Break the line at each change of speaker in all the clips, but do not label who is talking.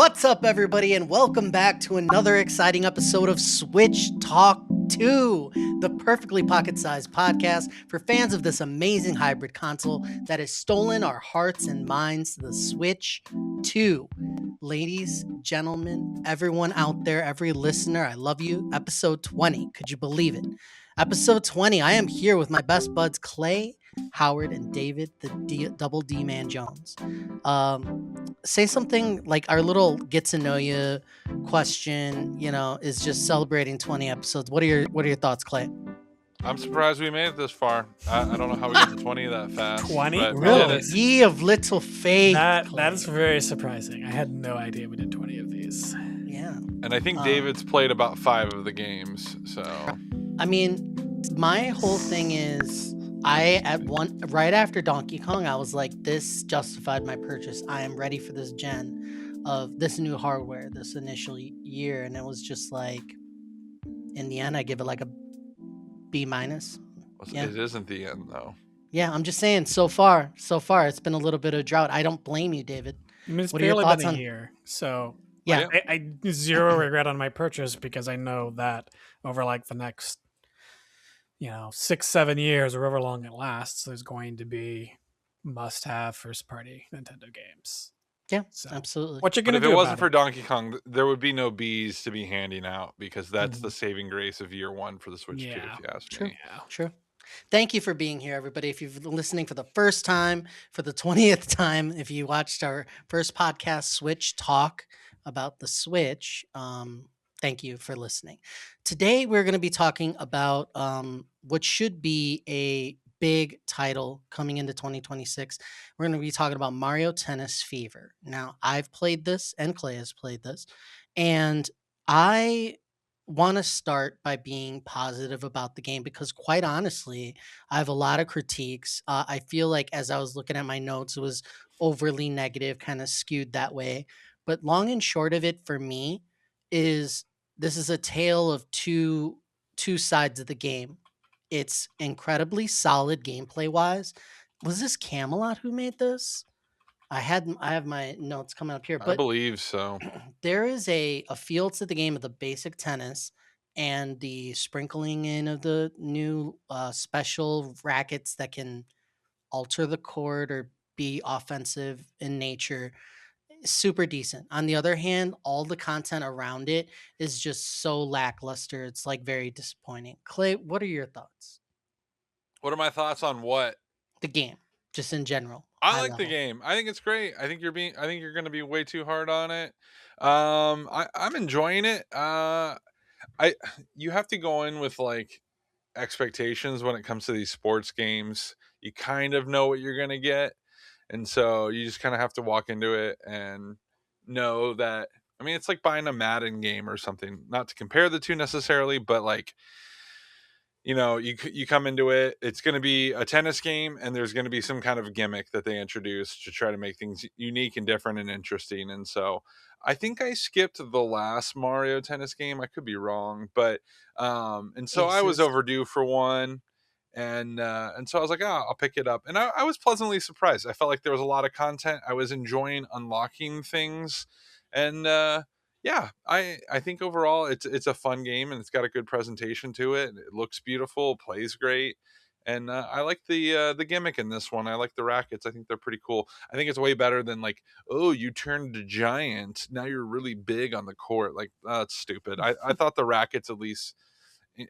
What's up, everybody, and welcome back to another exciting episode of Switch Talk 2, the perfectly pocket-sized podcast for fans of this amazing hybrid console that has stolen our hearts and minds, the Switch 2. Ladies, gentlemen, everyone out there, every listener, I love you. Episode 20, could you believe it? Episode 20, I am here with my best buds, Clay, Howard, and David, Double D Man Jones. Say something like our little get to know you question, is just celebrating 20 episodes. What are your thoughts, Clay?
I'm surprised we made it this far. I don't know how we got to 20 that fast.
20?
But we
Really?
did it.
Ye of little faith.
That is very surprising. I had no idea we did 20 of these.
Yeah.
And I think David's played about 5 of the games. So
I mean, my whole thing is right after Donkey Kong, I was like, this justified my purchase. I am ready for this gen of this new hardware, this initial year. And it was just like, in the end, I give it like a B-. Yeah.
It isn't the end, though.
Yeah, I'm just saying, so far, it's been a little bit of drought. I don't blame you, David.
I mean, it's
What are your
barely
thoughts
been a
on-
year, so
Yeah.
I zero regret on my purchase because I know that over like the next, 6-7 years or however long it lasts, there's going to be must-have first-party Nintendo games.
Yeah,
So,
absolutely.
what you're
But
gonna
if
do
it wasn't
about
for
it?
Donkey Kong, there would be no Bs to be handing out because that's
Mm-hmm.
the saving grace of year 1 for the Switch 2,
Yeah.
if you ask
True.
me.
Yeah.
True. Thank you for being here, everybody. If you've been listening for the first time, for the 20th time, if you watched our first podcast, Switch Talk, about the Switch, thank you for listening. Today, we're going to be talking about what should be a big title coming into 2026. We're going to be talking about Mario Tennis Fever. Now, I've played this, and Clay has played this, and I want to start by being positive about the game because, quite honestly, I have a lot of critiques. I feel like as I was looking at my notes, it was overly negative, kind of skewed that way. But long and short of it for me is this is a tale of two sides of the game. It's incredibly solid gameplay wise. Was this Camelot who made this? I have my notes coming up here,
I
but
believe so.
there is a feel to the game of the basic tennis and the sprinkling in of the new special rackets that can alter the court or be offensive in nature. Super decent. On the other hand, all the content around it is just so lackluster. It's like very disappointing. Clay, what are your thoughts?
What are my thoughts on what?
The game, just in general.
I
high
like the
level.
game. I think it's great. I think you're going to be way too hard on it. I'm enjoying it. You have to go in with like expectations when it comes to these sports games. You kind of know what you're going to get. And so you just kind of have to walk into it and know that. I mean, it's like buying a Madden game or something. Not to compare the two necessarily, but like, you come into it, it's going to be a tennis game, and there's going to be some kind of gimmick that they introduce to try to make things unique and different and interesting. And so I think I skipped the last Mario Tennis game. I could be wrong, but and so I was
Aces.
overdue for one. And so I was like, oh, I'll pick it up. And I was pleasantly surprised. I felt like there was a lot of content. I was enjoying unlocking things. And yeah, I think overall it's a fun game, and it's got a good presentation to it. It looks beautiful, plays great. And I like the gimmick in this one. I like the rackets. I think they're pretty cool. I think it's way better than like, oh, you turned a giant. Now you're really big on the court. Like, that's stupid. I thought the rackets at least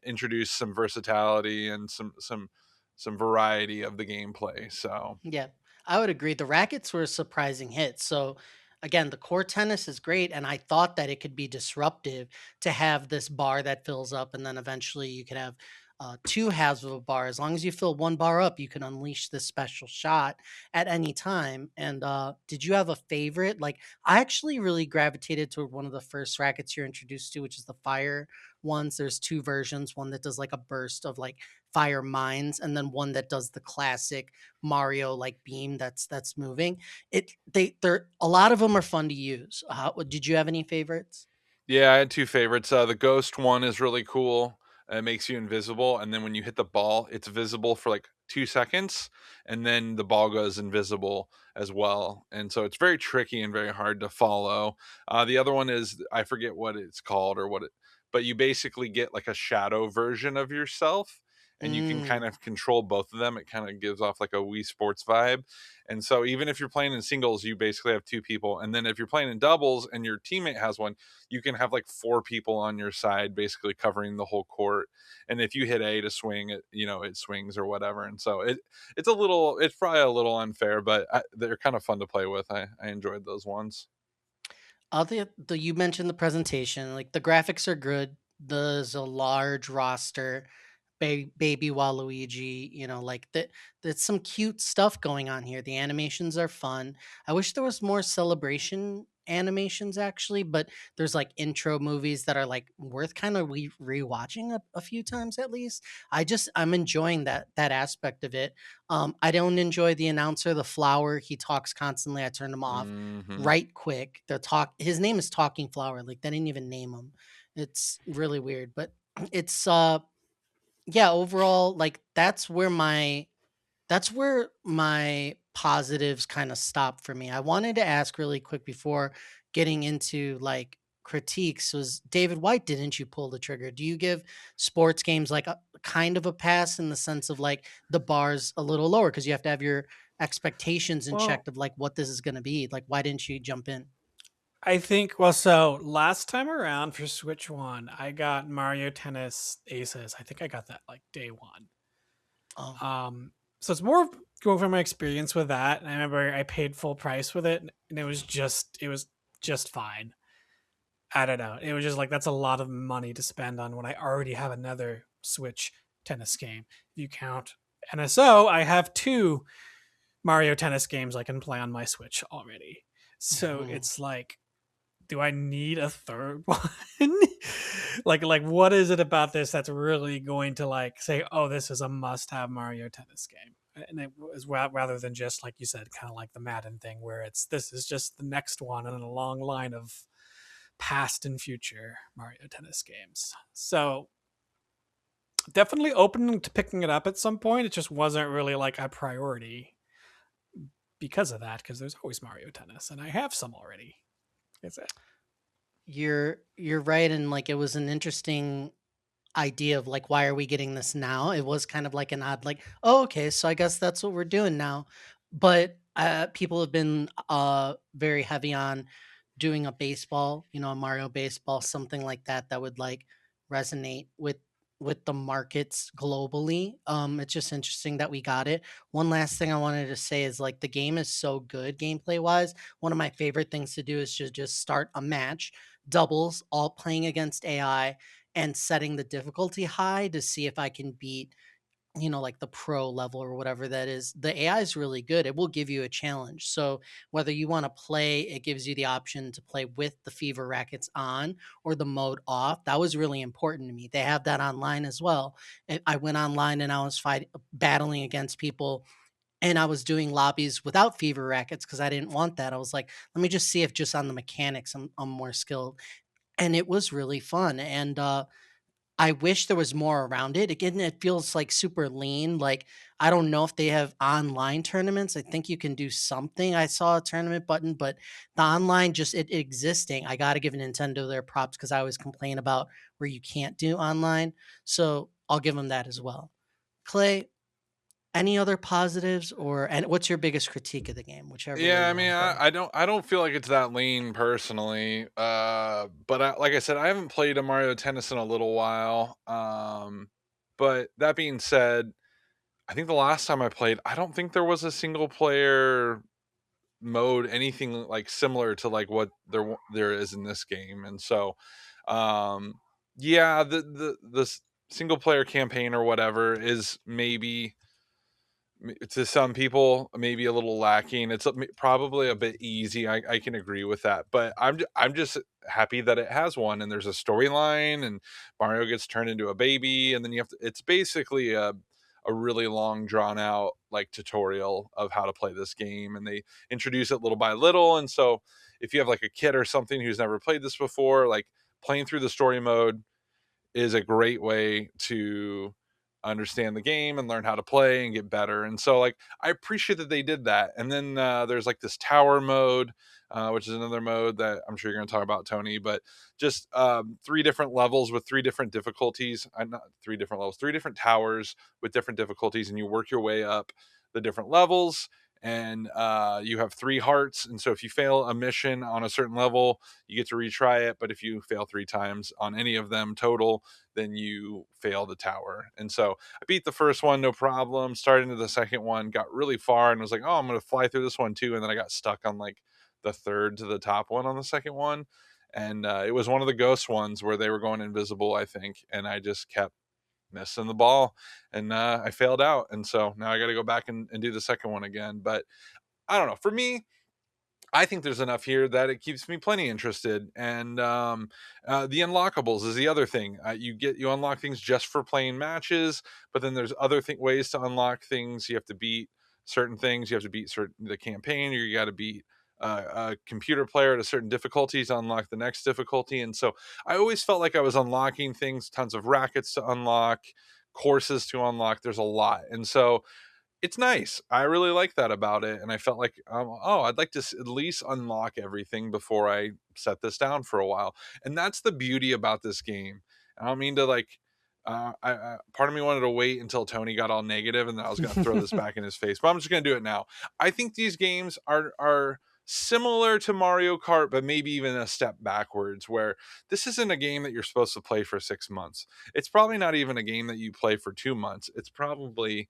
introduce some versatility and some variety of the gameplay. So
Yeah, I would agree. The rackets were a surprising hit. So, again, the core tennis is great. And I thought that it could be disruptive to have this bar that fills up. And then eventually you could have two halves of a bar. As long as you fill one bar up, you can unleash this special shot at any time. And did you have a favorite? Like, I actually really gravitated toward one of the first rackets you're introduced to, which is the fire ones. There's two versions, one that does like a burst of like fire mines, and then one that does the classic Mario like beam that's moving. They're a lot of them are fun to use. Did you have any favorites?
yeah, I had two favorites. The ghost one is really cool. It makes you invisible, and then when you hit the ball, it's visible for like 2 seconds, and then the ball goes invisible as well. And so it's very tricky and very hard to follow. The other one is, I forget what it's called or what it, but you basically get like a shadow version of yourself, and you can kind
Mm.
of control both of them. It kind of gives off like a Wii Sports vibe. And so even if you're playing in singles, you basically have two people. And then if you're playing in doubles and your teammate has one, you can have like four people on your side, basically covering the whole court. And if you hit A to swing, it, it swings or whatever. And so it's probably a little unfair, but they're kind of fun to play with. I enjoyed those ones.
The you mentioned the presentation, like the graphics are good. There's a large roster, baby Waluigi, like that. There's some cute stuff going on here. The animations are fun. I wish there was more celebration animations actually, but there's like intro movies that are like worth kind of rewatching a few times at least. I'm enjoying that aspect of it. I don't enjoy the announcer, the flower. He talks constantly. I turned him off
Hmm.
right quick. His name is Talking Flower. Like they didn't even name him. It's really weird, but it's yeah, overall like that's where my positives kind of stop for me. I wanted to ask really quick before getting into like critiques was David, why didn't you pull the trigger? Do you give sports games like a kind of a pass in the sense of like the bar's a little lower because you have to have your expectations in
Well,
check of like what this is going to be? Like why didn't you jump in?
I think so last time around for Switch One, I got Mario Tennis Aces. I think I got that like day one.
Oh.
Um, so it's more going from my experience with that. And I remember I paid full price with it, and it was just fine. I don't know. It was just like that's a lot of money to spend on when I already have another Switch tennis game. If you count NSO, I have two Mario Tennis games I can play on my Switch already. So
Mhm.
it's like, do I need a third one? like what is it about this that's really going to like say, oh, this is a must-have Mario Tennis game? And it was rather than just like you said, kind of like the Madden thing, where this is just the next one in a long line of past and future Mario Tennis games. So definitely open to picking it up at some point. It just wasn't really like a priority because of that, because there's always Mario Tennis, and I have some already. Is it?
You're right, and like it was an interesting idea of like why are we getting this now. It was kind of like an odd like, oh okay, so I guess that's what we're doing now. But people have been very heavy on doing a baseball, a Mario baseball, something like that that would like resonate with the markets globally. It's just interesting that we got it. One last thing I wanted to say is like the game is so good gameplay wise. One of my favorite things to do is just start a match, doubles, all playing against AI and setting the difficulty high to see if I can beat like the pro level or whatever that is. The AI is really good. It will give you a challenge. So whether you want to play, it gives you the option to play with the fever rackets on or the mode off. That was really important to me. They have that online as well. And I went online and I was battling against people and I was doing lobbies without fever rackets because I didn't want that. I was like, let me just see if just on the mechanics I'm more skilled. And it was really fun. And I wish there was more around it. Again, it feels like super lean. Like I don't know if they have online tournaments. I think you can do something. I saw a tournament button, but the online just it existing. I got to give Nintendo their props because I always complain about where you can't do online. So I'll give them that as well. Clay, any other positives and what's your biggest critique of the game? Whichever way
Yeah, I
you
mean,
want to go.
I don't feel like it's that lean personally. But like I said, I haven't played a Mario Tennis in a little while. But that being said, I think the last time I played, I don't think there was a single player mode, anything like similar to like what there is in this game. And so, um, yeah, the single player campaign or whatever is maybe to some people maybe a little lacking. It's probably a bit easy. I can agree with that, but I'm just happy that it has one and there's a storyline and Mario gets turned into a baby and then you have to. It's basically a really long drawn out like tutorial of how to play this game and they introduce it little by little. And so if you have like a kid or something who's never played this before, like playing through the story mode is a great way to understand the game and learn how to play and get better. And so like I appreciate that they did that. And then there's like this tower mode, which is another mode that I'm sure you're going to talk about, Tony. But just three different levels with three different difficulties. Not three different levels, three different towers with different difficulties, and you work your way up the different levels. And you have three hearts, and so if you fail a mission on a certain level, you get to retry it. But if you fail three times on any of them total, then you fail the tower. And so I beat the first one, no problem. Started into the second one, got really far, and was like, "Oh, I'm gonna fly through this one too." And then I got stuck on like the third to the top one on the second one, and it was one of the ghost ones where they were going invisible, I think, and I just kept missing the ball, and I failed out. And so now I got to go back and do the second one again. But I don't know. For me, I think there's enough here that it keeps me plenty interested. And the unlockables is the other thing. You unlock things just for playing matches, but then there's other ways to unlock things. You have to beat certain things. You have to beat the campaign, or you got to beat a computer player at a certain difficulty to unlock the next difficulty. And so I always felt like I was unlocking things, tons of rackets to unlock, courses to unlock. There's a lot, and so it's nice. I really like that about it, and I felt like, oh, I'd like to at least unlock everything before I set this down for a while. And that's the beauty about this game. I don't mean to like. Part of me wanted to wait until Tony got all negative, and then I was going to throw this back in his face. But I'm just going to do it now. I think these games are similar to Mario Kart, but maybe even a step backwards. Where this isn't a game that you're supposed to play for 6 months. It's probably not even a game that you play for 2 months. It's probably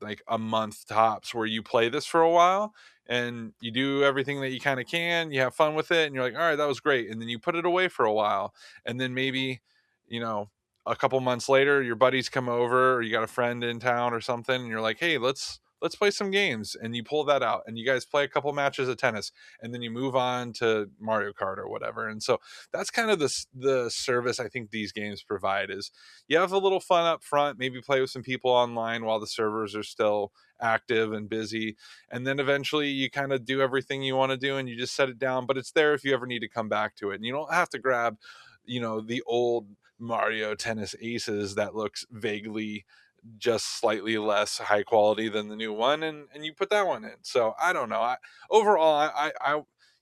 like a month tops where you play this for a while and you do everything that you kind of can, you have fun with it, and you're like, all right, that was great. And then you put it away for a while, and then maybe, you know, a couple months later your buddies come over, or you got a friend in town or something, and you're like, hey, let's play some games, and you pull that out and you guys play a couple matches of tennis, and then you move on to Mario Kart or whatever. And so that's kind of the service I think these games provide is you have a little fun up front, maybe play with some people online while the servers are still active and busy, and then eventually you kind of do everything you want to do and you just set it down, but it's there if you ever need to come back to it. And you don't have to grab, the old Mario Tennis Aces that looks vaguely just slightly less high quality than the new one, and you put that one in. So I don't know. Overall,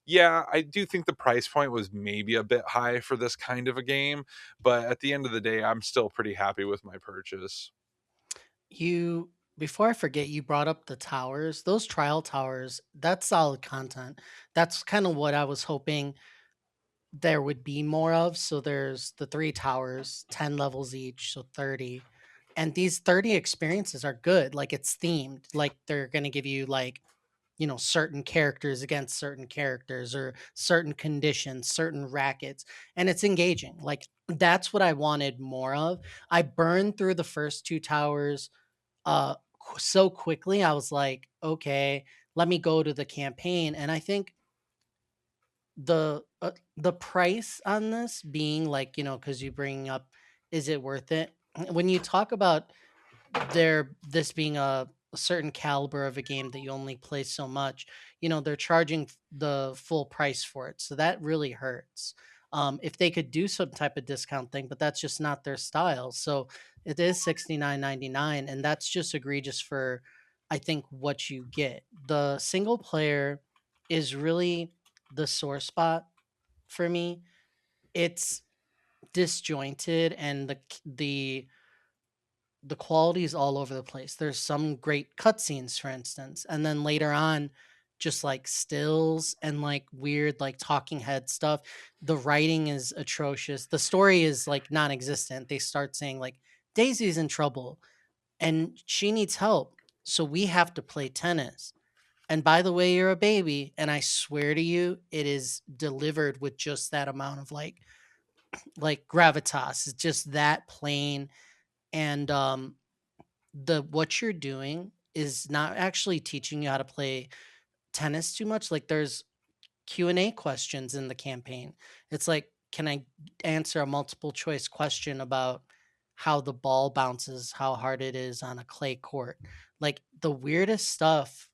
yeah, I do think the price point was maybe a bit high for this kind of a game, but at the end of the day, I'm still pretty happy with my purchase.
You Before I forget, you brought up the towers. Those trial towers, that's solid content. That's kind of what I was hoping there would be more of. So there's the three towers, 10 levels each, so 30. And these 30 experiences are good. Like it's themed. Like they're going to give you like, certain characters against certain characters or certain conditions, certain rackets, and it's engaging. Like that's what I wanted more of. I burned through the first two towers so quickly. I was like, okay, let me go to the campaign. And I think the price on this being like, because you bring up, is it worth it? When you talk about this being a certain caliber of a game that you only play so much, they're charging the full price for it, so that really hurts. If they could do some type of discount thing, but that's just not their style, so it is 69.99, and that's just egregious for, I think, what you get. The single player is really the sore spot for me. It's disjointed, and the quality is all over the place. There's some great cutscenes, for instance, and then later on, just like stills and like weird, like talking head stuff. The writing is atrocious. The story is like non existent. They start saying, like, Daisy's in trouble and she needs help. So we have to play tennis. And by the way, you're a baby. And I swear to you, it is delivered with just that amount of like gravitas. It's just that plain. And the what you're doing is not actually teaching you how to play tennis too much. Like there's Q&A questions in the campaign. It's like, can I answer a multiple choice question about how the ball bounces, how hard it is on a clay court? Like the weirdest stuff.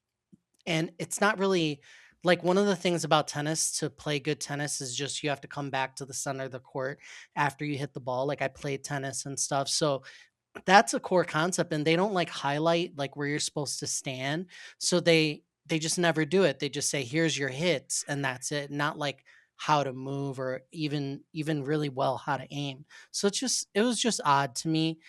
And it's not really like one of the things about tennis, to play good tennis is just you have to come back to the center of the court after you hit the ball. Like I played tennis and stuff. So that's a core concept, and they don't like highlight like where you're supposed to stand. So they just never do it. They just say here's your hits and that's it, not like how to move or even really well how to aim. So it was just odd to me.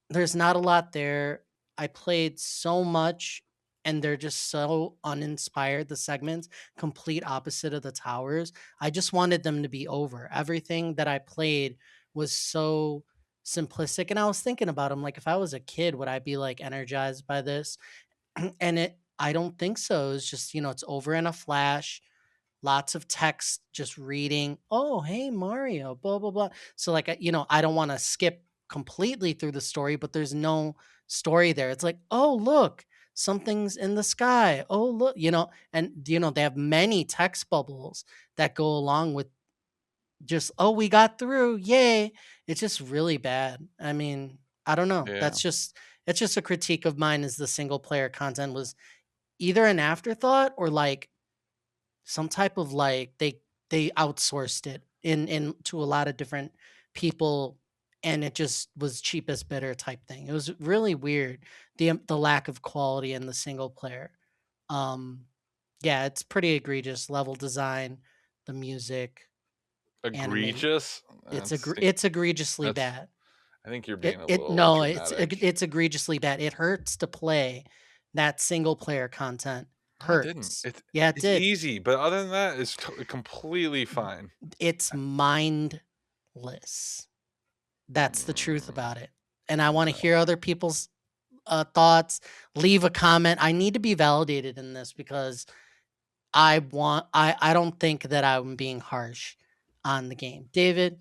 There's not a lot there. I played so much and they're just so uninspired, the segments, complete opposite of the towers. I just wanted them to be over. Everything that I played was so simplistic, and I was thinking about them like if I was a kid, would I be like energized by this? And it I don't think so. It's just, it's over in a flash, lots of text just reading, "Oh, hey, Mario, blah, blah, blah." So, like, I don't want to skip completely through the story, but there's no story there. It's like, "Oh, look, something's in the sky. Oh, look," and, they have many text bubbles that go along with just, "Oh, we got through. Yay." It's just really bad. I mean, I don't know.
Yeah,
It's just a critique of mine is the single player content was either an afterthought or like some type of like they outsourced it in to a lot of different people, and it just was cheap as bitter type thing. It was really weird, the lack of quality in the single player. Um yeah, it's pretty egregious level design, the music, animate.
egregious.
It's egregiously
That's.
bad.
I think you're being
It
a
it
little
no,
dramatic.
it's egregiously bad. It hurts to play that single player content.
No, it didn't.
Hurts. Yeah, it
It's
did.
easy, but other than that, it's completely
Mm,
fine.
It's mindless. That's the truth
Mm,
about it. And I want to
no.
hear other people's thoughts. Leave a comment. I need to be validated in this because I don't think that I'm being harsh on the game. David,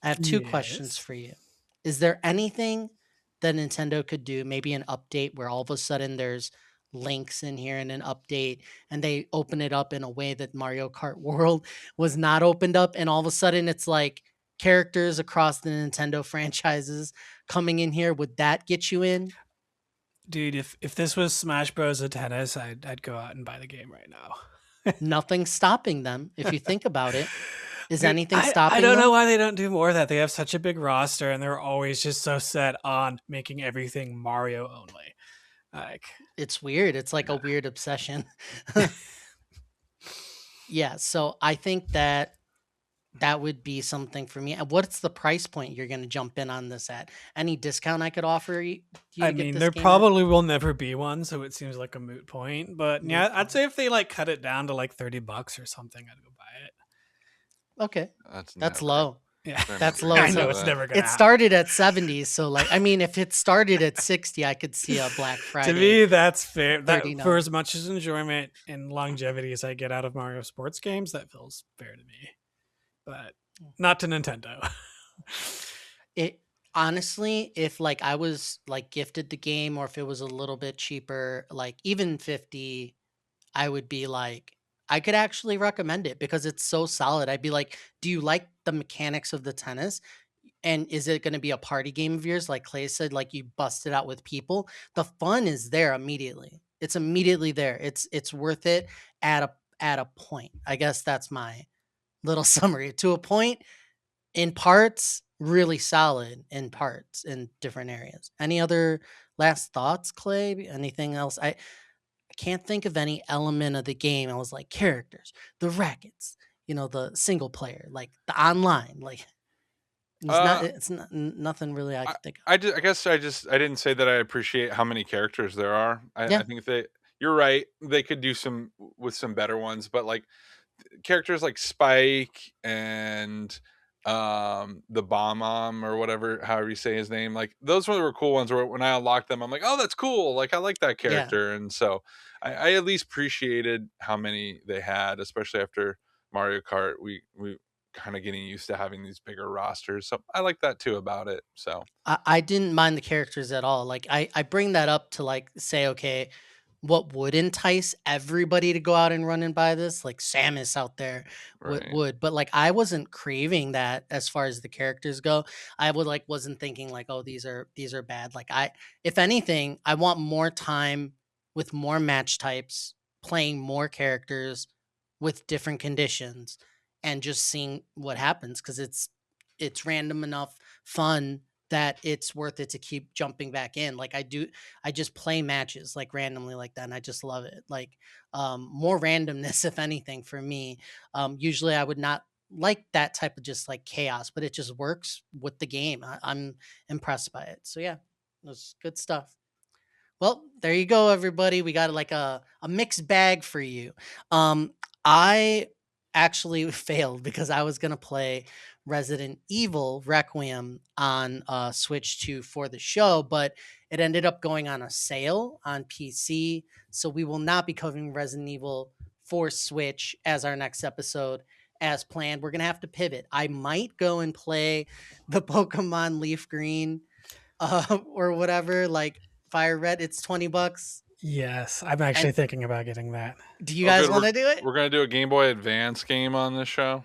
I have two questions
Yes.
for you. Is there anything that Nintendo could do, maybe an update where all of a sudden there's links in here in an update and they open it up in a way that Mario Kart World was not opened up, and all of a sudden it's like characters across the Nintendo franchises coming in here? Would that get you in?
Dude, if this was Smash Bros. Of tennis, I'd go out and buy the game right now.
Nothing's stopping them if you think about it. Is
Dude,
anything
I
stopping
don't know
them?
why they don't do more of that. They have such a big roster and they're always just so set on making everything Mario only. Like,
It's weird. It's like a
nah.
weird obsession. Yeah, so I think that that would be something for me. And what's the price point you're gonna jump in on this at? Any discount I could offer you
I
to get
mean,
this
there
game at?
probably will never be one, so it seems like a moot point. But
Moot
yeah, I'd
point.
say if they like cut it down to like $30 or something, I'd go buy it.
Okay.
That's
That's
never gonna.
low.
Yeah,
They're
That's
never
low.
gonna
I know
do
So
it's
that.
never gonna
it
happen.
started at 70. So like I mean, if it started at 60, I could see a Black
To
Friday
me, that's fair. That for
39.
as much as enjoyment and longevity as I get out of Mario sports games, that feels fair to me. But not to Nintendo.
It honestly, if like I was like gifted the game or if it was a little bit cheaper, like even 50, I would be like, I could actually recommend it because it's so solid. I'd be like, do you like the mechanics of the tennis? And is it going to be a party game of yours? Like Clay said, like you bust it out with people. The fun is there immediately. It's immediately there. It's worth it at a point. I guess that's my little summary. To a point, in parts, really solid in parts in different areas. Any other last thoughts, Clay? Anything else? I can't think of any element of the game. I was like characters, the rackets, the single player, like the online, like
Uh,
it's not nothing really I
I
could think of.
I guess I didn't say that I appreciate how many characters there are. I
Yeah,
think that you're right. They could do some with some better ones, but like characters like Spike and the Bomb or whatever, however you say his name, like those were cool ones where when I unlocked them, I'm like, oh, that's cool. Like I like that
yeah.
character, and so I at least appreciated how many they had, especially after Mario Kart. We kind of getting used to having these bigger rosters, so I like that too about it. So
I didn't mind the characters at all. Like I bring that up to like say, okay, what would entice everybody to go out and run and buy this? Like Samus out there
right.
would, but like I wasn't craving that as far as the characters go. I would like wasn't thinking like, oh, these are bad. Like if anything, I want more time with more match types, playing more characters with different conditions, and just seeing what happens because it's random enough fun that it's worth it to keep jumping back in. Like I just play matches like randomly like that, and I just love it. Like more randomness, if anything, for me. Usually I would not like that type of just like chaos, but it just works with the game. I'm impressed by it. So yeah, it was good stuff. Well, there you go, everybody. We got like a mixed bag for you. I actually failed because I was gonna play Resident Evil Requiem on Switch 2 for the show, but it ended up going on a sale on PC. So we will not be covering Resident Evil for Switch as our next episode as planned. We're gonna have to pivot. I might go and play the Pokemon Leaf Green or whatever, like Fire Red. It's $20.
Yes, I'm actually
And
thinking about getting that.
do you
Oh,
guys
good.
want to do it?
We're gonna do a Game Boy Advance game on this show.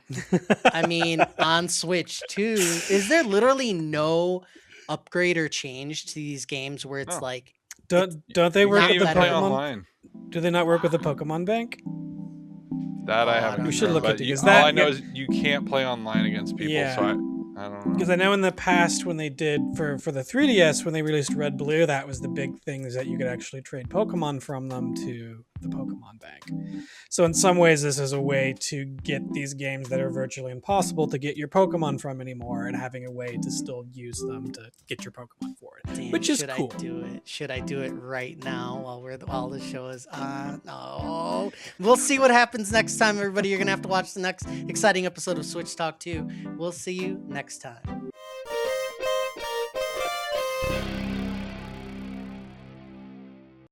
I mean, on Switch too, is there literally no upgrade or change to these games where it's
No.
like
Don't they
You
work
not
can't
with the
even play
better?
Pokemon?
online.
Do they not work with the Pokemon Bank?
That
Oh,
I
I
haven't.
don't
We should
know.
look
But
into because
all I
that.
know is you can't play online against people.
Yeah.
So I don't
Because
know.
I know in the past when they did for the 3DS when they released Red Blue, that was the big thing is that you could actually trade Pokemon from them to the Pokemon Bank. So in some ways, this is a way to get these games that are virtually impossible to get your Pokemon from anymore, and having a way to still use them to get your Pokemon for it,
Damn,
which is
should
cool.
I do it? Should I do it right now while the show is on? No. We'll see what happens next time, everybody. You're gonna have to watch the next exciting episode of Switch Talk 2. We'll see you next time.